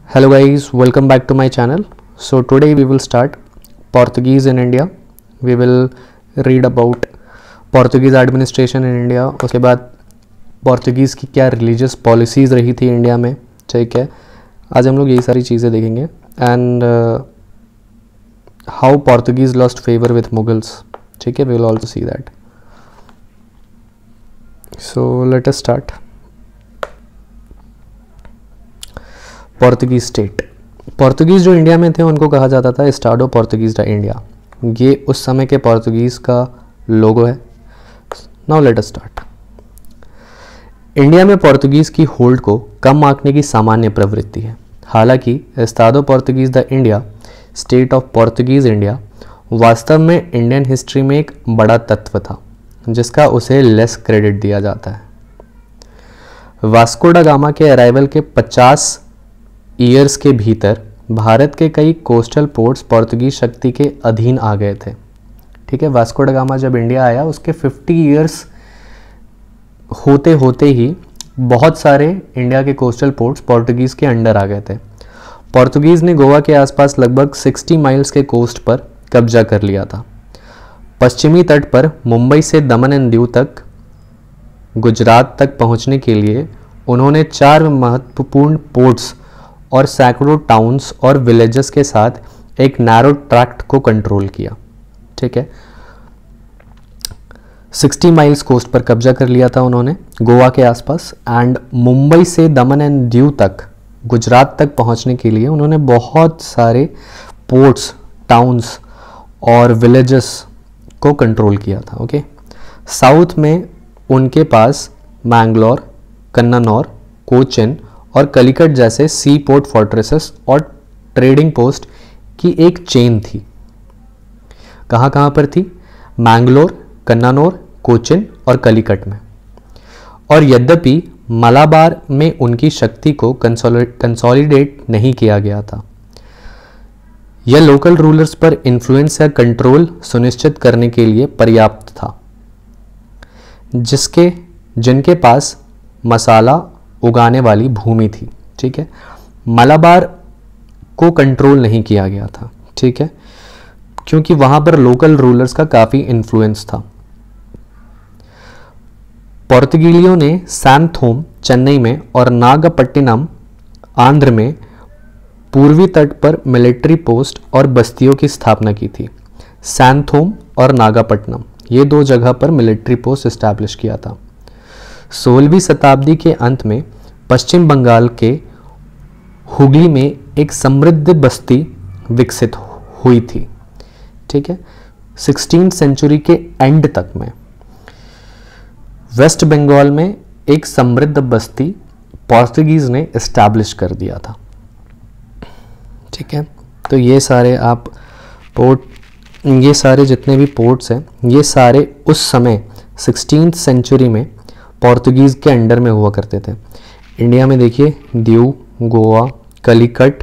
Hello guys, welcome back to my channel. So today we will start Portuguese in India. We will read about Portuguese administration in India. उसके बाद Portuguese की क्या religious policies रही थी India में, ठीक है. आज हम लोग यही सारी चीज़ें देखेंगे and how Portuguese lost favour with Mughals, ठीक है. We will also see that. So let us start. Portuguese state. Portuguese जो इंडिया में थे उनको कहा जाता था एस्टाडो पोर्तुगीज़ डा इंडिया. ये उस समय के पोर्तुगीज़ का लोगो है. Now let us start. India में पोर्तुगीज़ की होल्ड को कम आंकने की सामान्य प्रवृत्ति है. हालांकि एस्टाडो पोर्तुगीज़ डा India, state of Portuguese India, वास्तव में इंडियन हिस्ट्री में एक बड़ा तत्व था जिसका उसे लेस क्रेडिट दिया जाता है. वास्को डा गामा के अराइवल के 50 ईयर्स के भीतर भारत के कई कोस्टल पोर्ट्स पोर्तुगीज शक्ति के अधीन आ गए थे, ठीक है. वास्को डा गामा जब इंडिया आया उसके 50 ईयर्स होते होते ही बहुत सारे इंडिया के कोस्टल पोर्ट्स पोर्तुगीज के अंडर आ गए थे. पोर्तुगीज ने गोवा के आसपास लगभग 60 माइल्स के कोस्ट पर कब्जा कर लिया था. पश्चिमी तट पर मुंबई से दमन एंड दीव तक, गुजरात तक पहुंचने के लिए उन्होंने 4 महत्वपूर्ण पोर्ट्स और सैकड़ों टाउन्स और विलेजेस के साथ एक नैरो ट्रैक्ट को कंट्रोल किया, ठीक है. 60 माइल्स कोस्ट पर कब्जा कर लिया था उन्होंने गोवा के आसपास एंड मुंबई से दमन एंड दीव तक, गुजरात तक पहुंचने के लिए उन्होंने बहुत सारे पोर्ट्स, टाउन्स और विलेजेस को कंट्रोल किया था, ओके. साउथ में उनके पास मैंगलोर, कन्नानौर, कोचिन और कलिकट जैसे सी पोर्ट फोर्ट्रेसेस और ट्रेडिंग पोस्ट की एक चेन थी. कहाँ कहाँ पर थी? मैंगलोर, कन्नानौर, कोचिन और कलिकट में. और यद्यपि मलाबार में उनकी शक्ति को कंसोलिडेट नहीं किया गया था, यह लोकल रूलर्स पर इन्फ्लुएंस या कंट्रोल सुनिश्चित करने के लिए पर्याप्त था, जिनके पास मसाला उगाने वाली भूमि थी, ठीक है. मलाबार को कंट्रोल नहीं किया गया था, ठीक है, क्योंकि वहां पर लोकल रूलर्स का काफ़ी इन्फ्लुएंस था. पोर्तुगीलियों ने सैंथोम चेन्नई में और नागपट्टिनम आंध्र में पूर्वी तट पर मिलिट्री पोस्ट और बस्तियों की स्थापना की थी. सैंथोम और नागपट्टिनम, ये 2 जगह पर मिलिट्री पोस्ट इस्टेब्लिश किया था. 16वीं शताब्दी के अंत में पश्चिम बंगाल के हुगली में एक समृद्ध बस्ती विकसित हुई थी, ठीक है. 16th सेंचुरी के एंड तक में वेस्ट बंगाल में एक समृद्ध बस्ती पोर्तुगीज ने इस्टेब्लिश कर दिया था, ठीक है. तो ये सारे आप पोर्ट, ये सारे जितने भी पोर्ट्स हैं, ये सारे उस समय 16th सेंचुरी में पोर्तुगीज़ के अंडर में हुआ करते थे. इंडिया में देखिए Diu, Goa, Calicut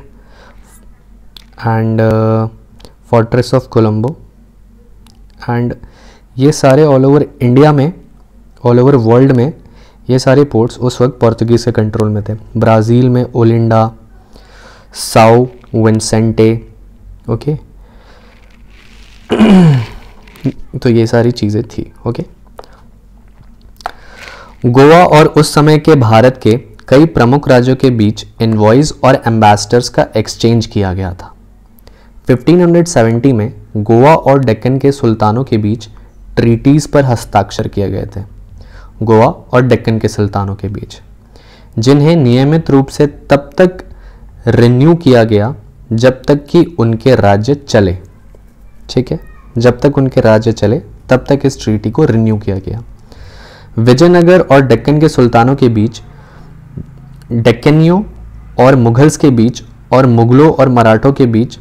and fortress of Colombo and ये सारे ऑल ओवर इंडिया में, ऑल ओवर वर्ल्ड में ये सारे पोर्ट्स उस वक्त पोर्तुगीज़ के कंट्रोल में थे. ब्राज़ील में ओलिंडा, साओ विंसेंटे, ओके. तो ये सारी चीज़ें थी, ओके. गोवा और उस समय के भारत के कई प्रमुख राज्यों के बीच इनवॉइस और एम्बेसडर्स का एक्सचेंज किया गया था. 1570 में गोवा और डेक्कन के सुल्तानों के बीच ट्रीटीज़ पर हस्ताक्षर किए गए थे. गोवा और डेक्कन के सुल्तानों के बीच, जिन्हें नियमित रूप से तब तक रिन्यू किया गया जब तक कि उनके राज्य चले, ठीक है. जब तक उनके राज्य चले तब तक इस ट्रीटी को रिन्यू किया गया. विजयनगर और डेक्कन के सुल्तानों के बीच, डेक्कनियों और मुगल्स के बीच और मुगलों और मराठों के बीच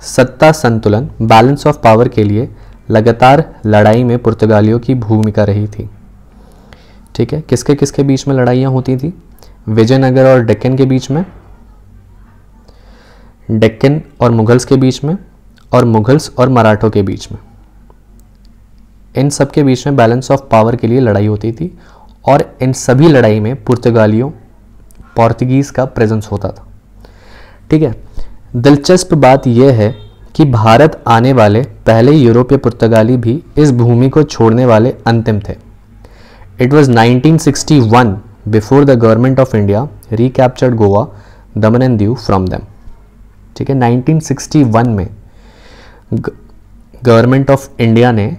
सत्ता संतुलन, बैलेंस ऑफ पावर के लिए लगातार लड़ाई में पुर्तगालियों की भूमिका रही थी, ठीक है. किसके किसके बीच में लड़ाइयाँ होती थी? विजयनगर और डेक्कन के बीच में, डेक्कन और मुगल्स के बीच में, और मुगल्स और मराठों के बीच में. इन सब के बीच में बैलेंस ऑफ पावर के लिए लड़ाई होती थी और इन सभी लड़ाई में पुर्तगालियों, पोर्तुगीज़ का प्रेजेंस होता था. ठीक है। दिलचस्प बात यह है कि भारत आने वाले पहले यूरोपीय पुर्तगाली भी इस भूमि को छोड़ने वाले अंतिम थे। It was 1961 before the government of India recaptured Goa, Daman and Diu from them. ठीक है, 1961 में गवर्नमेंट ऑफ इंडिया ने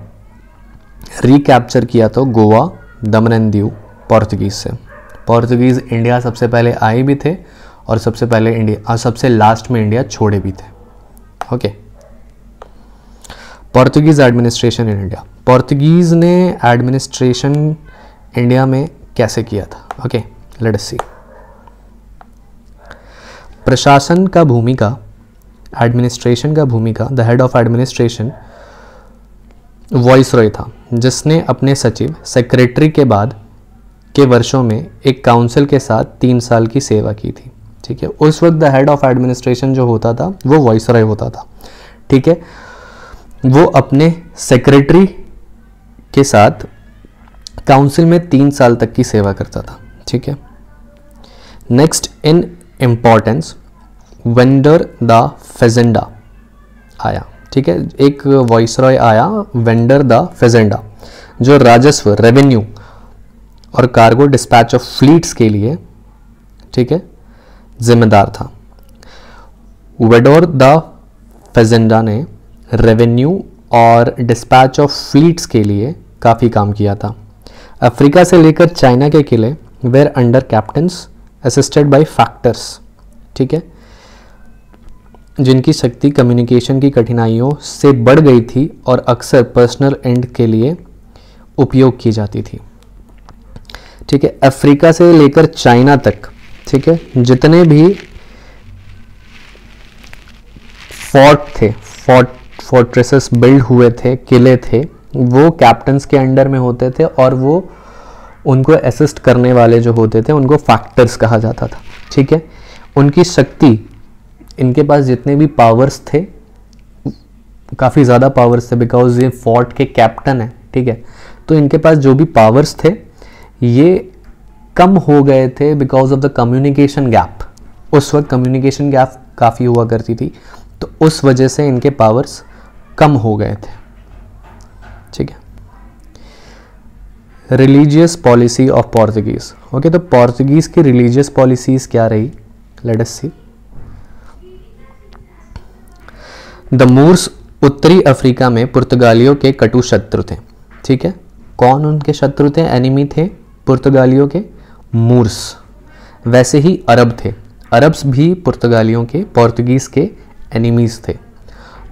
रिकैप्चर किया तो गोवा, दमन एंड दीव पोर्तुगीज से। पोर्तुगीज इंडिया सबसे पहले आए भी थे और सबसे पहले इंडिया, सबसे लास्ट में इंडिया छोड़े भी थे। Okay, Portuguese administration in India. Portuguese ने एडमिनिस्ट्रेशन इंडिया में कैसे किया था? ओके, लेट अस सी। प्रशासन का भूमिका, एडमिनिस्ट्रेशन का भूमिका, the head of administration viceroy था, जिसने अपने सचिव, सेक्रेटरी के बाद के वर्षों में एक काउंसिल के साथ 3 साल की सेवा की थी। ठीक है, उस वक्त द हेड ऑफ एडमिनिस्ट्रेशन जो होता था वो वॉइसरॉय होता था। ठीक है, वो अपने सेक्रेटरी के साथ काउंसिल में 3 साल तक की सेवा करता था। ठीक है, next in importance vendor the फेजेंडा आया। ठीक है, एक वॉइसरॉय आया, वेंडर द फेजेंडा, जो राजस्व, रेवेन्यू और कार्गो डिस्पैच ऑफ फ्लीट्स के लिए, ठीक है, जिम्मेदार था। वेडोर द फेजेंडा ने रेवेन्यू और डिस्पैच ऑफ फ्लीट्स के लिए काफ़ी काम किया था। अफ्रीका से लेकर चाइना के किले were under captains assisted by factors. ठीक है, जिनकी शक्ति कम्युनिकेशन की कठिनाइयों से बढ़ गई थी और अक्सर पर्सनल एंड के लिए उपयोग की जाती थी। ठीक है, अफ्रीका से लेकर चाइना तक, ठीक है, जितने भी फोर्ट थे, फोर्ट्रेसेस बिल्ड हुए थे, किले थे, वो कैप्टन्स के अंडर में होते थे और वो उनको असिस्ट करने वाले जो होते थे उनको फैक्टर्स कहा जाता था। ठीक है, उनकी शक्ति, इनके पास जितने भी पावर्स थे, काफ़ी ज़्यादा पावर्स थे, बिकॉज ये फोर्ट के कैप्टन है। ठीक है, तो इनके पास जो भी पावर्स थे ये कम हो गए थे because of the communication gap. उस वक्त कम्युनिकेशन गैप काफ़ी हुआ करती थी, तो उस वजह से इनके पावर्स कम हो गए थे। ठीक है, religious policy of Portuguese. Okay, तो पोर्तुगीज की रिलीजियस पॉलिसीज क्या रही? Let us see. The moors उत्तरी अफ्रीका में पुर्तगालियों के कटु शत्रु थे। ठीक है, कौन उनके शत्रु थे? एनिमी थे पुर्तगालियों के, मूर्स। वैसे ही अरब थे, अरब्स भी पुर्तगालियों के, पोर्तुगीज के एनिमीज थे।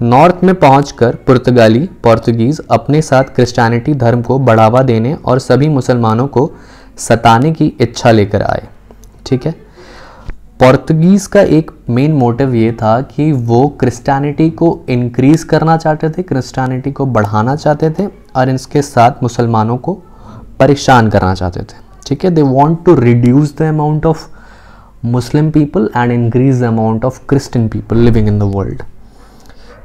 नॉर्थ में पहुंचकर पोर्तुगीज अपने साथ क्रिश्चियनिटी धर्म को बढ़ावा देने और सभी मुसलमानों को सताने की इच्छा लेकर आए। ठीक है, पोर्तुगीज़ का एक मेन मोटिव ये था कि वो क्रिश्चियनिटी को इंक्रीज करना चाहते थे, क्रिश्चियनिटी को बढ़ाना चाहते थे और इसके साथ मुसलमानों को परेशान करना चाहते थे। ठीक है, they want to reduce the amount of Muslim people and increase the amount of Christian people living in the world.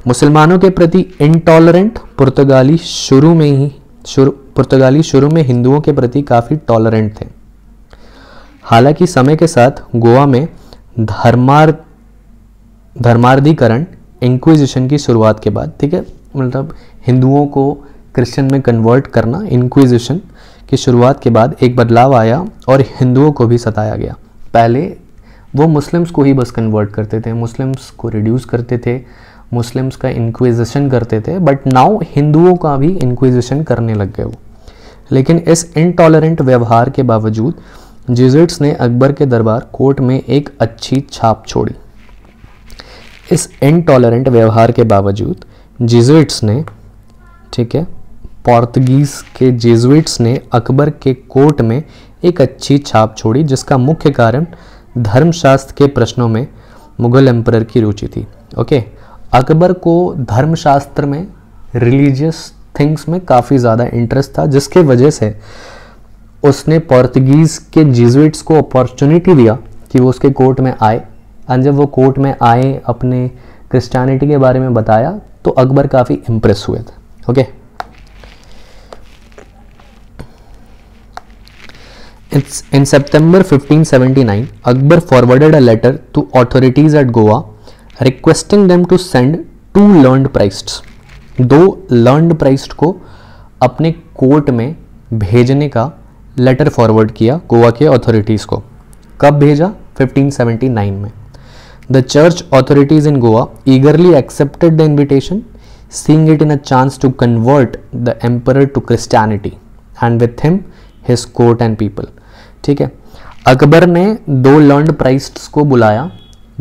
मुसलमानों के प्रति इनटॉलरेंट पुर्तगाली शुरू में हिंदुओं के प्रति काफ़ी टॉलरेंट थे। हालांकि समय के साथ गोवा में धर्मार्धीकरण, इंक्विजिशन की शुरुआत के बाद, ठीक है, मतलब हिंदुओं को क्रिश्चियन में कन्वर्ट करना, इंक्विजिशन की शुरुआत के बाद एक बदलाव आया और हिंदुओं को भी सताया गया। पहले वो मुस्लिम्स को ही बस कन्वर्ट करते थे, मुस्लिम्स को रिड्यूस करते थे, मुस्लिम्स का इंक्विजिशन करते थे, बट नाउ हिंदुओं का भी इंक्विजिशन करने लग गए वो। लेकिन इस इनटॉलरेंट व्यवहार के बावजूद जेजुइट्स ने अकबर के दरबार कोर्ट में एक अच्छी छाप छोड़ी। इस इनटॉलरेंट व्यवहार के बावजूद जेजुइट्स ने, ठीक है, पोर्तुगीज़ के जेजुइट्स ने अकबर के कोर्ट में एक अच्छी छाप छोड़ी, जिसका मुख्य कारण धर्मशास्त्र के प्रश्नों में मुगल एम्परर की रुचि थी। ओके, अकबर को धर्मशास्त्र में, रिलीजियस थिंग्स में काफ़ी ज़्यादा इंटरेस्ट था, जिसके वजह से उसने पोर्तुगीज़ के जेजुइट्स को अपॉर्चुनिटी दिया कि वो उसके कोर्ट में आए। और जब वो कोर्ट में आए, अपने क्रिश्चियनिटी के बारे में बताया, तो अकबर काफ़ी इम्प्रेस हुए थे। Okay, In September 1579, Akbar forwarded a letter to authorities at Goa requesting them to send 2 learned priests, 2 learned priest को अपने कोर्ट में भेजने का लेटर फॉरवर्ड किया गोवा के अथॉरिटीज़ को। कब भेजा? 1579 में। The church authorities in Goa ईगरली accepted the invitation, seeing it in a chance to convert the emperor to Christianity and with him his court and people। ठीक है, अकबर ने 2 लर्नड प्राइस्ट्स को बुलाया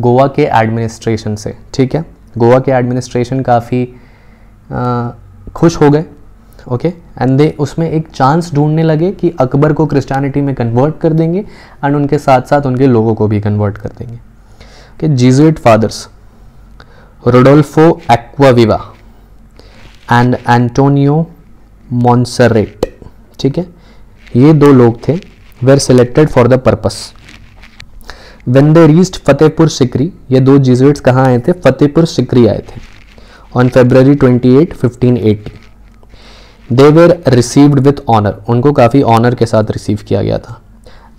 गोवा के एडमिनिस्ट्रेशन से। ठीक है, गोवा के एडमिनिस्ट्रेशन काफ़ी खुश हो गए। ओके, एंड दे उसमें एक चांस ढूंढने लगे कि अकबर को क्रिश्चियनिटी में कन्वर्ट कर देंगे एंड उनके साथ साथ उनके लोगों को भी कन्वर्ट कर देंगे। Okay, Jesuit fathers Rodolfo Acquaviva and Antonio Monserrate, ठीक है, ये 2 लोग थे, were selected for the purpose. When they reached Fatehpur Sikri, ये 2 जीजुइट्स कहाँ आए थे? फतेहपुर सिकरी आए थे on February 28, 1580। They were received with honour, उनको काफ़ी ऑनर के साथ रिसीव किया गया था।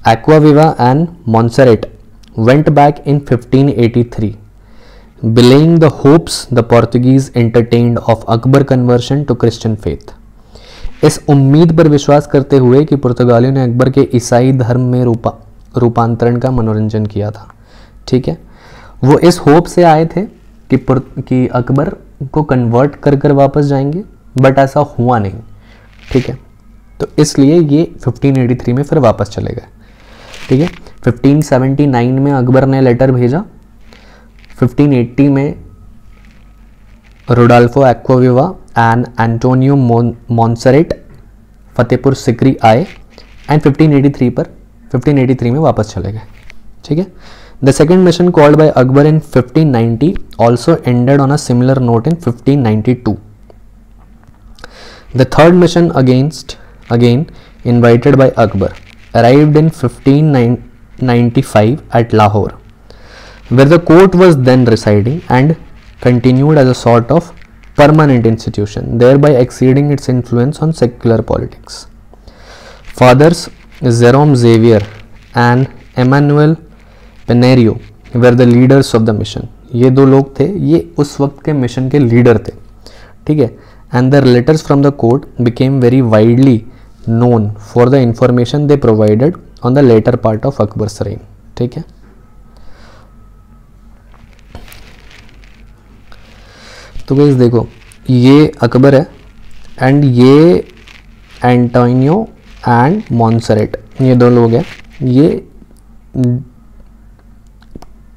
Acquaviva and Monserrate went back in 1583 belaying the hopes the Portuguese entertained of Akbar conversion to Christian faith। इस उम्मीद पर विश्वास करते हुए कि पुर्तगालियों ने अकबर के ईसाई धर्म में रूपांतरण का मनोरंजन किया था। ठीक है, वो इस होप से आए थे कि अकबर को कन्वर्ट कर कर वापस जाएंगे, बट ऐसा हुआ नहीं। ठीक है, तो इसलिए ये 1583 में फिर वापस चले गए। ठीक है, 1579 में अकबर ने लेटर भेजा, 1580 में Rodolfo Acquaviva and Antonio Monserrate Fatehpur Sikri आए एंड 1583 में वापस चले गए। ठीक है, the second mission called by Akbar in 1590 also ended on a similar note in 1592। The third mission again invited by Akbar arrived in 1595 at Lahore, where the court was then residing and continued as a sort of permanent institution, thereby exceeding its influence on secular politics. Fathers Jerome Xavier and Emmanuel Penerio were the leaders of the mission। ये 2 लोग थे, ये उस वक्त के mission के leader थे। ठीक है, and their letters from the court became very widely known for the information they provided on the later part of Akbar's reign। ठीक है, तो गाइस देखो, ये अकबर है एंड ये एंटोनियो एंड मॉन्सरेट, ये 2 लोग हैं। ये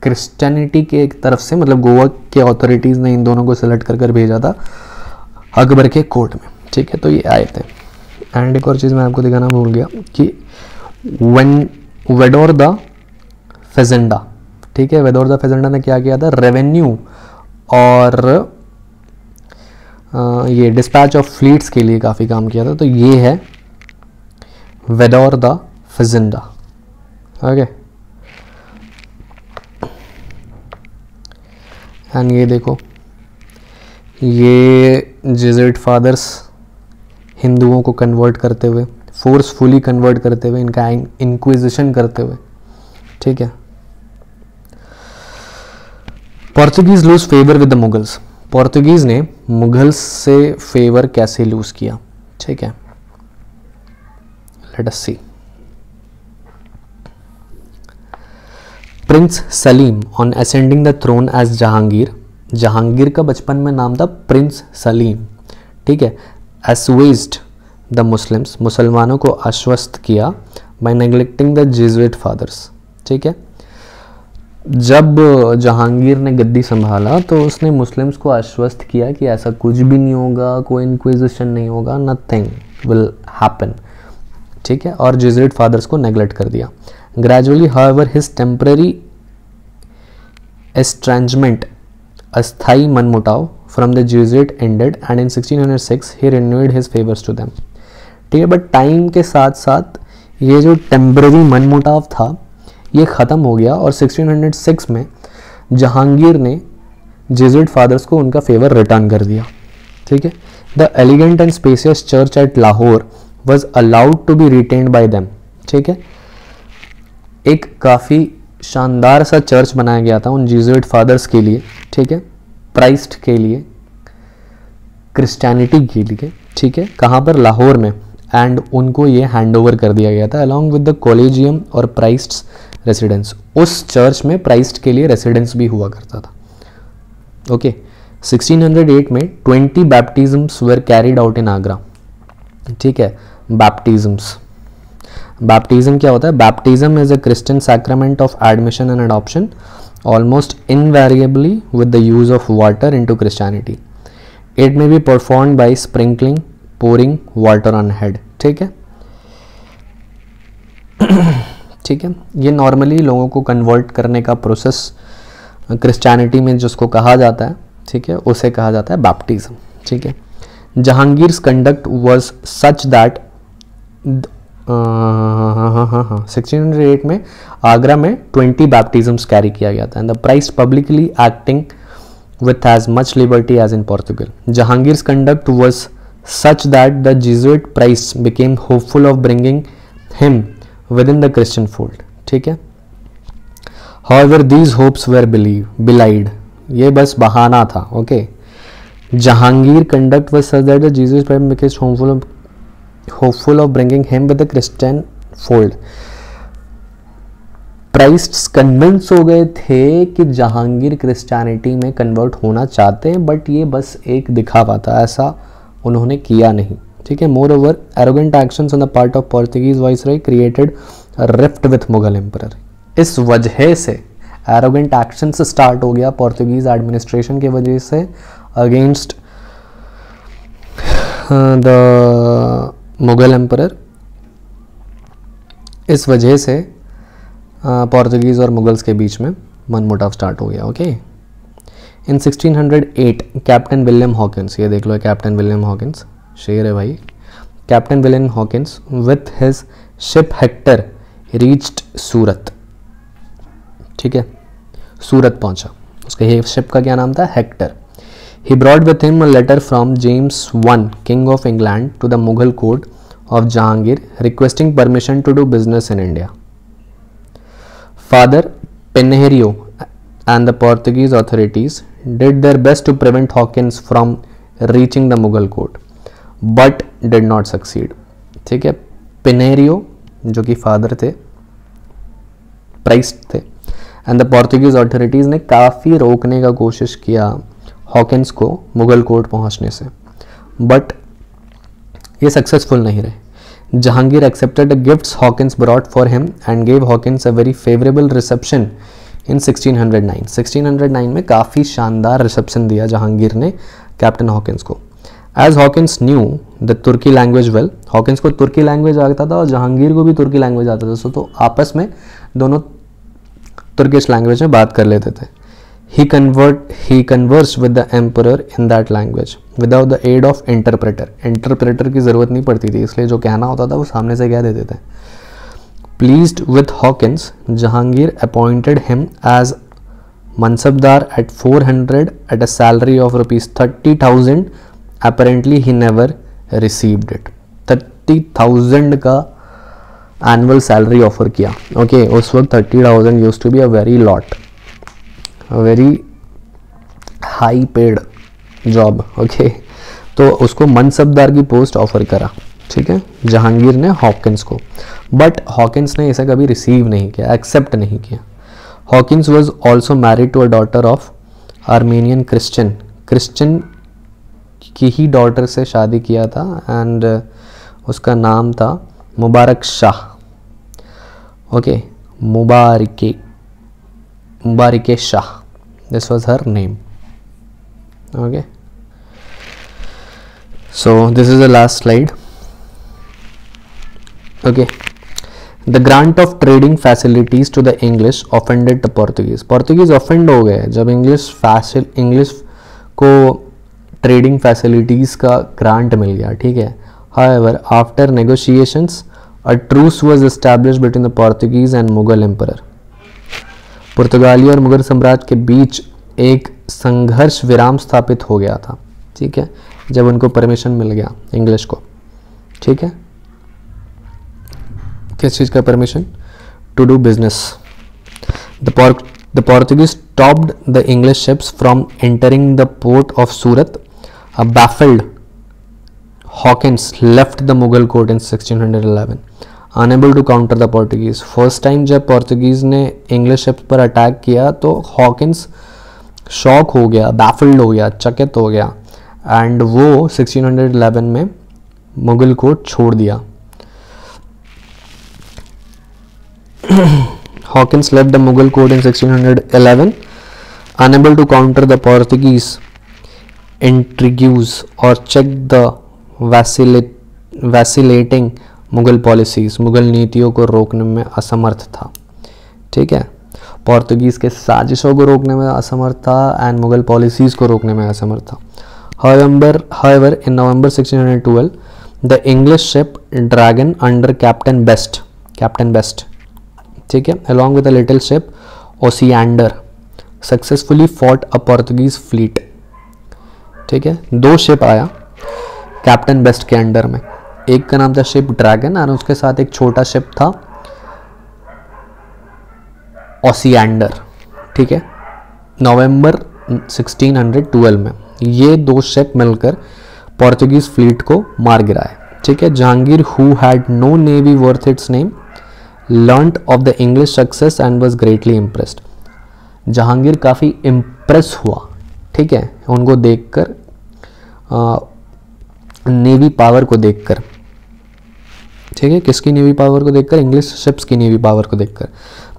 क्रिश्चियनिटी के एक तरफ से, मतलब गोवा के अथॉरिटीज़ ने इन दोनों को सेलेक्ट कर भेजा था अकबर के कोर्ट में। ठीक है, तो ये आए थे। एंड एक और चीज़ मैं आपको दिखाना भूल गया कि वेडोर द फेजेंडा, ठीक है, वेडोर द फेजेंडा ने क्या किया था? रेवेन्यू और ये डिस्पैच ऑफ फ्लीट्स के लिए काफ़ी काम किया था। तो ये है वेडोर द फेजेंडा। ओके, एंड ये देखो, ये जेजुइट फादर्स हिंदुओं को कन्वर्ट करते हुए, फोर्सफुली कन्वर्ट करते हुए, इनका इंक्विजिशन करते हुए। ठीक है, Portuguese lose favour with the Mughals, Portuguese ने मुगल्स से फेवर कैसे लूज किया? ठीक है, let us see. Prince Salim on ascending the throne as Jahangir, Jahangir का बचपन में नाम था प्रिंस सलीम। ठीक है, assuaged द मुस्लिम्स, मुसलमानों को आश्वस्त किया bye neglecting the Jesuit fathers. ठीक है, जब जहांगीर ने गद्दी संभाला तो उसने मुस्लिम्स को आश्वस्त किया कि ऐसा कुछ भी नहीं होगा, कोई इंक्विजिशन नहीं होगा, नथिंग विल हैपन। ठीक है, और जेजुइट फादर्स को नेग्लेक्ट कर दिया। Gradually however his temporary estrangement, अस्थाई मनमुटाव from the Jesuit ended and in 1606 he renewed his favours to them. ठीक है, बट टाइम के साथ साथ ये जो टेम्पररी मनमुटाव था ये ख़त्म हो गया और 1606 में जहांगीर ने जेजुइट फादर्स को उनका फेवर रिटर्न कर दिया। ठीक है, the elegant and spacious church at Lahore was allowed to be retained by them. ठीक है, एक काफ़ी शानदार सा चर्च बनाया गया था उन जीजुइट फादर्स के लिए, ठीक है, प्राइस्ट के लिए, क्रिश्चियनिटी के लिए, ठीक है, कहाँ पर, लाहौर में। एंड उनको ये हैंड ओवर कर दिया गया था अलॉन्ग विद द कॉलेजियम और प्राइस्ट्स रेसिडेंस। उस चर्च में प्राइस्ट के लिए रेसिडेंस भी हुआ करता था। ओके 1608 में 20 बैप्टिज्म्स वर कैरिड आउट इन आगरा, ठीक है। बैप्टिज्म्स, बैप्टिज्म क्या होता है? Baptism is a Christian sacrament of admission and adoption almost invariably with the use of water into Christianity. It may be performed by sprinkling, pouring water on head, ठीक है। ठीक है, ये नॉर्मली लोगों को कन्वर्ट करने का प्रोसेस क्रिश्चियनिटी में जिसको कहा जाता है, ठीक है, उसे कहा जाता है बैप्टिज्म, ठीक है। जहांगीर्स कंडक्ट वाज सच दैट 1608 में आगरा में 20 बैप्टिज्म्स कैरी किया गया था and the priest publicly acting with as much liberty as in Portugal. Jahangir's conduct was such that the Jesuit priests became hopeful of bringing him within the Christian fold. ठीक है. However, these hopes were belied. ये बस बहाना था. Okay. Jahangir conduct was such that the Jesuit priests became hopeful of bringing him with the Christian fold. Priests convince हो गए थे कि जहांगीर क्रिश्चियनिटी में कन्वर्ट होना चाहते हैं, बट ये बस एक दिखावा था, ऐसा उन्होंने किया नहीं, ठीक है। More over arrogant actions on the part of Portuguese viceroy created rift with Mughal emperor. इस वजह से एरोगेंट एक्शंस स्टार्ट हो गया पोर्तुगीज एडमिनिस्ट्रेशन की वजह से अगेंस्ट द मुगल एम्परर। इस वजह से पोर्तुगीज़ और मुगल्स के बीच में मनमुटाव स्टार्ट हो गया। Okay, in 1608 captain William Hawkins, ये देख लो कैप्टन विलियम हॉकिंस, शेर है भाई। Captain William Hawkins with his ship Hector reached Surat, ठीक है, सूरत पहुंचा। उसके शिप का क्या नाम था? Hector. He brought with him a letter from James I, king of England, to the Mughal court of Jahangir requesting permission to do business in India. Father Pinheiro and the Portuguese authorities did their best to prevent Hawkins from reaching the Mughal court, but did not succeed. ठीक है, पिनेरियो जो कि father थे, priest थे, and the Portuguese authorities ने काफ़ी रोकने का कोशिश किया हॉकिंस को मुगल कोर्ट पहुंचने से, बट ये सक्सेसफुल नहीं रहे। Jahangir accepted the gifts Hawkins brought for him and gave Hawkins a very favorable reception in 1609. 1609 में काफ़ी शानदार रिसेप्शन दिया जहांगीर ने कैप्टन हॉकिंस को। As Hawkins knew the Turki language well, Hawkins को तुर्की लैंग्वेज आता था और जहांगीर को भी तुर्की लैंग्वेज आता था, तो आपस में दोनों तुर्किश लैंग्वेज में बात कर लेते थे। He conversed with the emperor in that language without the aid of interpreter. Interpreter की ज़रूरत नहीं पड़ती थी, इसलिए जो कहना होता था वो सामने से कह देते थे। Pleased with Hawkins, Jahangir appointed him as mansabdar at 400 at a salary of rupees 30,000. Apparently he never received it. 30,000 का एनुअल सैलरी ऑफर किया। ओके, उस वक्त 30,000 used to be a very lot, very high paid job. Okay, तो उसको मनसबदार की post offer करा, ठीक है, जहांगीर ने हॉकिंस को, बट हॉकिंस ने इसे कभी रिसीव नहीं किया, एक्सेप्ट नहीं किया। Hawkins was also married to a daughter of Armenian Christian की ही डॉटर से शादी किया था, एंड उसका नाम था Mubarak Shah. Okay, Mubarak Shah, this was her name. Okay, so this is the last slide. Okay, the grant of trading facilities to the English offended the Portuguese offend हो गए जब इंग्लिश को ट्रेडिंग फैसिलिटीज़ का ग्रांट मिल गया, ठीक है। However, after negotiations, a truce was established between the Portuguese and Mughal emperor. पुर्तगाली और मुगल साम्राज्य के बीच एक संघर्ष विराम स्थापित हो गया था, ठीक है, जब उनको परमिशन मिल गया इंग्लिश को, ठीक है, किस चीज़ का permission? to do business. The Portuguese stopped the English ships from entering the port of Surat. A baffled Hawkins left the Mughal court in 1611, unable to counter the Portuguese. First time जब Portuguese ने English ships पर attack किया तो Hawkins shock हो गया, baffled हो गया, चकित हो गया, एंड वो 1611 में मुगल कोर्ट छोड़ दिया. Hawkins left the Mughal court in 1611, unable to counter the Portuguese intrigues or check the vacillating Mughal policies. Mughal नीतियों को रोकने में असमर्थ था. ठीक है, पोर्तुगीज़ के साजिशों को रोकने में असमर्थ था एंड मुगल पॉलिसीज़ को रोकने में असमर्थ था. However, in November 1612, the English ship Dragon under Captain Best, ठीक है, along with a little ship Osiander, successfully fought a Portuguese fleet. ठीक है, 2 शिप आया कैप्टन बेस्ट के अंडर में. एक का नाम था शिप ड्रैगन और उसके साथ एक छोटा शिप था ओसिएंडर. ठीक है, नवंबर 1612 में ये 2 शिप मिलकर पोर्तुगीज फ्लीट को मार गिराए. ठीक है, Jahangir who had no navy worth its name learnt of the English success and was greatly impressed. Jahangir काफ़ी इम्प्रेस हुआ. ठीक है, उनको देखकर, नेवी पावर को देखकर. ठीक है, किसकी नेवी पावर को देखकर? इंग्लिश शिप्स की नेवी पावर को देखकर.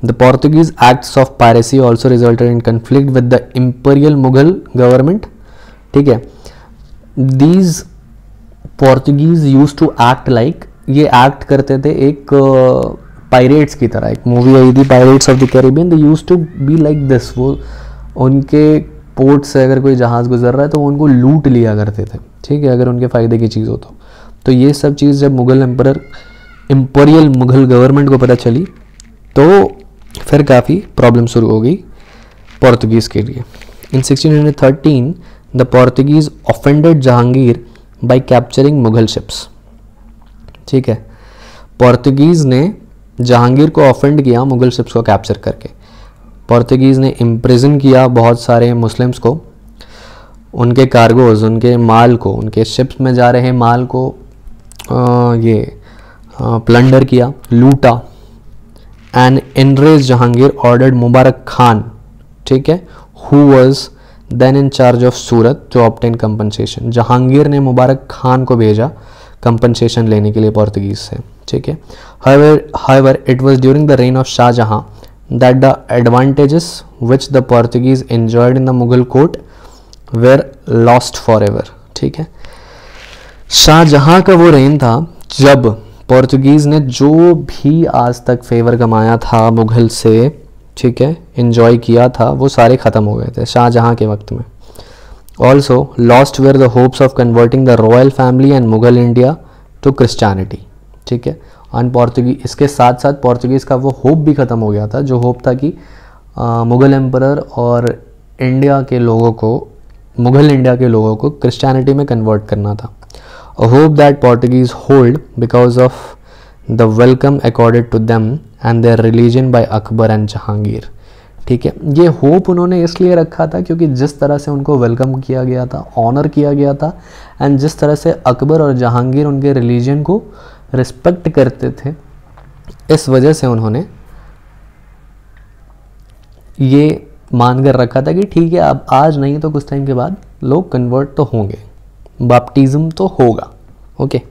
The Portuguese acts of piracy also resulted in conflict with the imperial Mughal government. ठीक है, these Portuguese used to act like, ये एक्ट करते थे एक पायरेट्स की तरह. एक मूवी आई थी pirates of the Caribbean, they used to be like this. वो उनके पोर्ट से अगर कोई जहाज़ गुजर रहा है तो वो उनको लूट लिया करते थे. ठीक है, अगर उनके फ़ायदे की चीज़ हो तो ये सब चीज़ जब मुगल इम्पीरियल मुगल गवर्नमेंट को पता चली तो फिर काफ़ी प्रॉब्लम शुरू हो गई पोर्तुगीज़ के लिए. इन 1613 the Portuguese offended Jahangir bye capturing Mughal ships. ठीक है, पोर्तुगीज़ ने जहांगीर को ऑफेंड किया मुगल शिप्स को कैप्चर करके. पोर्तुगीज़ ने इम्प्रिजन किया बहुत सारे मुस्लिम्स को, उनके कार्गोज, उनके माल को, उनके शिप्स में जा रहे माल को प्लंडर किया, लूटा. And enraged Jahangir ordered Mubarak Khan, ठीक है, who was then in charge of Surat to obtain compensation. Jahangir ने मुबारक खान को भेजा कंपनसेशन लेने के लिए पोर्तुगीज़ से. ठीक है, however it was during the reign of Shah Jahan that the advantages which the Portuguese enjoyed in the Mughal court were lost forever. ठीक है, शाहजहां का वो रेन था जब पोर्तुगीज़ ने जो भी आज तक फेवर कमाया था मुगल से, ठीक है, एंजॉय किया था, वो सारे ख़त्म हो गए थे शाहजहां के वक्त में. Also lost were the hopes of converting the royal family and Mughal India to Christianity. ठीक है, और पोर्तुगीज, इसके साथ साथ पोर्तुगीज़ का वो होप भी ख़त्म हो गया था, जो होप था कि मुगल एम्परर और इंडिया के लोगों को, मुगल इंडिया के लोगों को क्रिश्चियनिटी में कन्वर्ट करना था. A hope that Portuguese hold because of the welcome accorded to them and their religion by Akbar and Jahangir. ठीक है, ये होप उन्होंने इसलिए रखा था क्योंकि जिस तरह से उनको वेलकम किया गया था, ऑनर किया गया था, एंड जिस तरह से अकबर और जहांगीर उनके रिलीजन को रिस्पेक्ट करते थे, इस वजह से उन्होंने ये मानकर रखा था कि ठीक है, अब आज नहीं तो कुछ टाइम के बाद लोग कन्वर्ट तो होंगे, बैप्टिज्म तो होगा. ओके.